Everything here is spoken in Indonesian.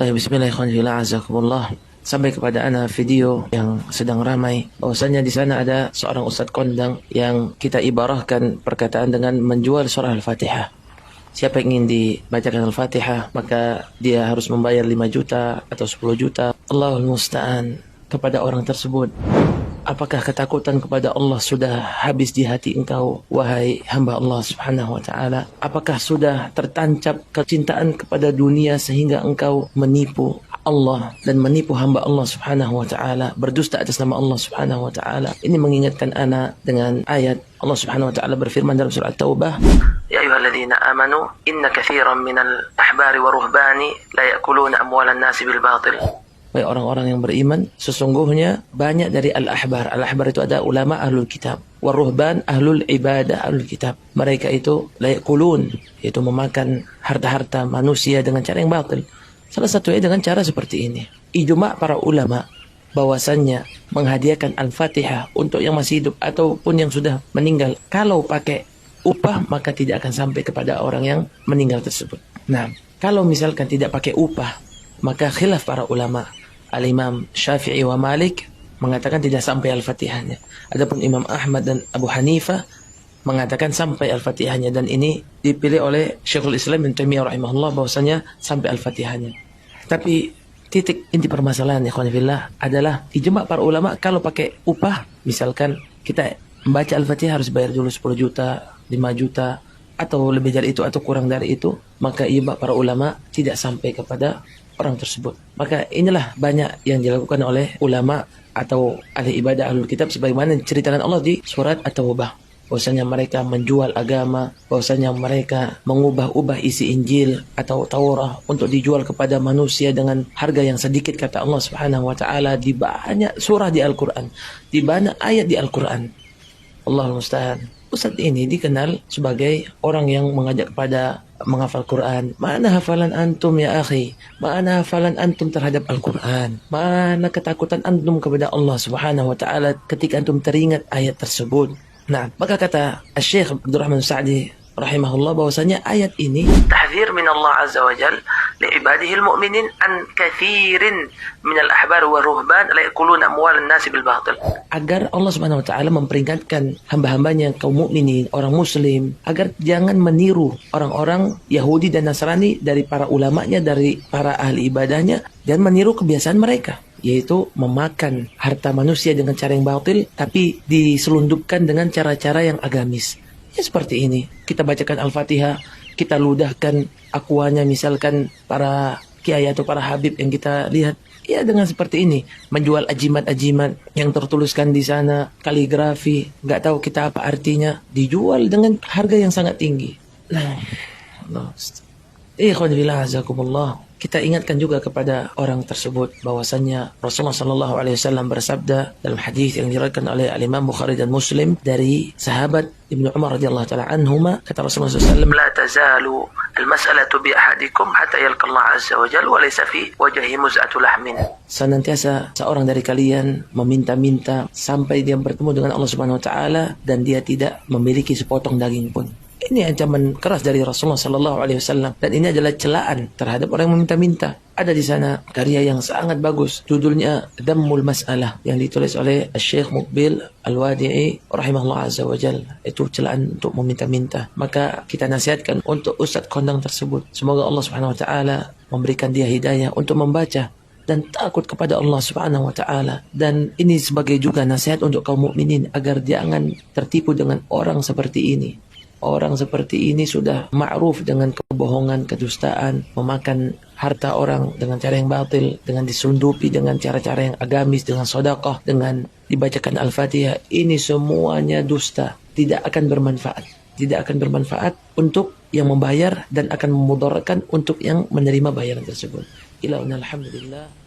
Bismillahirrahmanirrahim. Sampai kepada ana video yang sedang ramai bahwasanya di sana ada seorang ustadz kondang yang kita ibarahkan perkataan dengan menjual surah Al-Fatihah. Siapa yang ingin dibacakan Al-Fatihah maka dia harus membayar 5 juta atau 10 juta. Allahul musta'an kepada orang tersebut. Apakah ketakutan kepada Allah sudah habis di hati engkau, wahai hamba Allah subhanahu wa ta'ala? Apakah sudah tertancap kecintaan kepada dunia sehingga engkau menipu Allah dan menipu hamba Allah subhanahu wa ta'ala, berdusta atas nama Allah subhanahu wa ta'ala? Ini mengingatkan ana dengan ayat Allah subhanahu wa ta'ala berfirman dalam surah At-Taubah, Ya ayyuhalladzina amanu inna katsiran minal ahbari wa ruhbani la ya'kuluna amwalan nasi bil batil. Baik orang-orang yang beriman, sesungguhnya banyak dari al-ahbar. Al-ahbar itu ada ulama ahlul kitab. Waruhban ahlul ibadah ahlul kitab. Mereka itu layakulun, yaitu memakan harta-harta manusia dengan cara yang batil. Salah satunya dengan cara seperti ini. Ijma' para ulama bahwasannya menghadiahkan Al-Fatihah untuk yang masih hidup ataupun yang sudah meninggal, kalau pakai upah maka tidak akan sampai kepada orang yang meninggal tersebut. Nah, kalau misalkan tidak pakai upah, maka khilaf para ulama. Al-Imam Syafi'i wa Malik mengatakan tidak sampai Al-Fatihahnya. Adapun Imam Ahmad dan Abu Hanifah mengatakan sampai Al-Fatihahnya, dan ini dipilih oleh Syekhul Islam Ibnu Taimiyah rahimahullah bahwasanya sampai Al-Fatihahnya. Tapi titik inti permasalahan ikhwan fillah adalah ijma' para ulama kalau pakai upah, misalkan kita membaca Al-Fatihah harus bayar dulu 10 juta, 5 juta atau lebih dari itu atau kurang dari itu, maka ijma' para ulama tidak sampai kepada orang tersebut. Maka inilah banyak yang dilakukan oleh ulama atau ahli ibadah ahlul kitab sebagaimana diceritakan Allah di surat At-Taubah. Bahwasanya mereka menjual agama, bahwasanya mereka mengubah-ubah isi Injil atau Taurat untuk dijual kepada manusia dengan harga yang sedikit, kata Allah Subhanahu wa taala di banyak surah di Al-Qur'an, di banyak ayat di Al-Qur'an. Allahul musta'an. Ustaz ini dikenal sebagai orang yang mengajak kepada menghafal Quran. Mana hafalan antum ya akhi? Mana hafalan antum terhadap Al-Quran? Mana ketakutan antum kepada Allah subhanahu wa ta'ala ketika antum teringat ayat tersebut? Nah, maka kata Syekh Abdurrahman Sa'di rahimahullah bahwasanya ayat ini tahdzir min Allah azza wa jal li ibadihi al-mu'minin an katsirin min al-ahbar wa ruhban la yakuluna amwal an-nas bil batil. Agar Allah Subhanahu wa taala memperingatkan hamba-hambanya kaum mukminin, orang muslim, agar jangan meniru orang-orang Yahudi dan Nasrani dari para ulamanya, dari para ahli ibadahnya, dan meniru kebiasaan mereka, yaitu memakan harta manusia dengan cara yang batil tapi diselundupkan dengan cara-cara yang agamis. Ya seperti ini, kita bacakan Al-Fatihah, kita ludahkan akuanya misalkan para kiai atau para habib yang kita lihat, ya dengan seperti ini, menjual ajimat-ajimat yang tertuliskan di sana, kaligrafi, nggak tahu kita apa artinya, dijual dengan harga yang sangat tinggi. Nah, Allah. Ikhwan fillah azakumullah. Kita ingatkan juga kepada orang tersebut bahwasannya Rasulullah sallallahu alaihi wasallam bersabda dalam hadis yang diriwayatkan oleh Al-Imam Bukhari dan Muslim dari sahabat Ibnu Umar radhiyallahu taala anhuma, kata Rasulullah sallallahu alaihi wasallam, la tazalu al-mas'alatu bi ahadikum hatta yalqa Allah azza wa jalla wa laysa fi wajhihi muz'atu lahmin. Senantiasa seorang dari kalian meminta-minta sampai dia bertemu dengan Allah Subhanahu wa taala dan dia tidak memiliki sepotong daging pun. Ini ancaman keras dari Rasulullah sallallahu alaihi wasallam, dan ini adalah celaan terhadap orang yang meminta-minta. Ada di sana karya yang sangat bagus, judulnya Dhammul Mas'alah, yang ditulis oleh Syekh Muqbil Al-Wadi'i rahimahullah azza wa jalla. Itu celaan untuk meminta-minta. Maka kita nasihatkan untuk ustadz kondang tersebut, semoga Allah Subhanahu wa taala memberikan dia hidayah untuk membaca dan takut kepada Allah Subhanahu wa taala. Dan ini sebagai juga nasihat untuk kaum mukminin agar jangan tertipu dengan orang seperti ini. Orang seperti ini sudah ma'ruf dengan kebohongan, kedustaan, memakan harta orang dengan cara yang batil, dengan disundupi dengan cara-cara yang agamis, dengan sedekah, dengan dibacakan Al-Fatihah. Ini semuanya dusta, tidak akan bermanfaat. Tidak akan bermanfaat untuk yang membayar dan akan memudaratkan untuk yang menerima bayaran tersebut. Alhamdulillah.